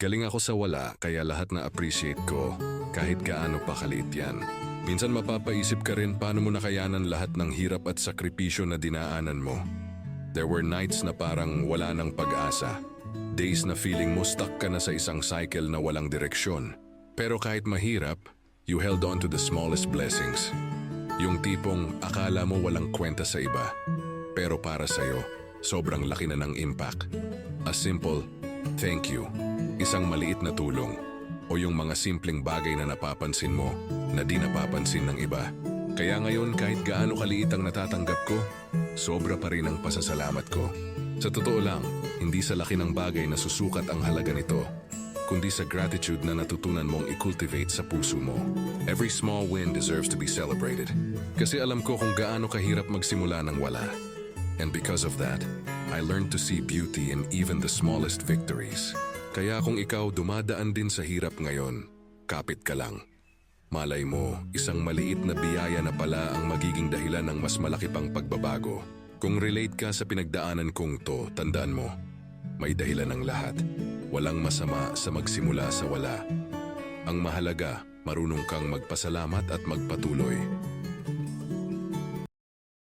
Galing ako sa wala, kaya lahat na appreciate ko, kahit gaano pa kaliit yan. Minsan mapapaisip ka rin paano mo nakayanan lahat ng hirap at sakripisyo na dinaanan mo. There were nights na parang wala ng pag-asa. Days na feeling mo stuck ka na sa isang cycle na walang direksyon. Pero kahit mahirap, you held on to the smallest blessings. Yung tipong akala mo walang kwenta sa iba. Pero para sa'yo, sobrang laki na ng impact. A simple, thank you. Isang maliit na tulong. O yung mga simpleng bagay na napapansin mo na di napapansin ng iba. Kaya ngayon kahit gaano kaliit ang natatanggap ko, sobra pa rin ang pasasalamat ko. Sa totoo lang, hindi sa laki ng bagay na susukat ang halaga nito, kundi sa gratitude na natutunan mong i-cultivate sa puso mo. Every small win deserves to be celebrated. Kasi alam ko kung gaano kahirap magsimula ng wala. And because of that, I learned to see beauty in even the smallest victories. Kaya kung ikaw dumadaan din sa hirap ngayon, kapit ka lang. Malay mo, isang maliit na biyaya na pala ang magiging dahilan ng mas malaki pang pagbabago. Kung relate ka sa pinagdaanan kong to, tandaan mo, may dahilan ng lahat. Walang masama sa magsimula sa wala. Ang mahalaga, marunong kang magpasalamat at magpatuloy.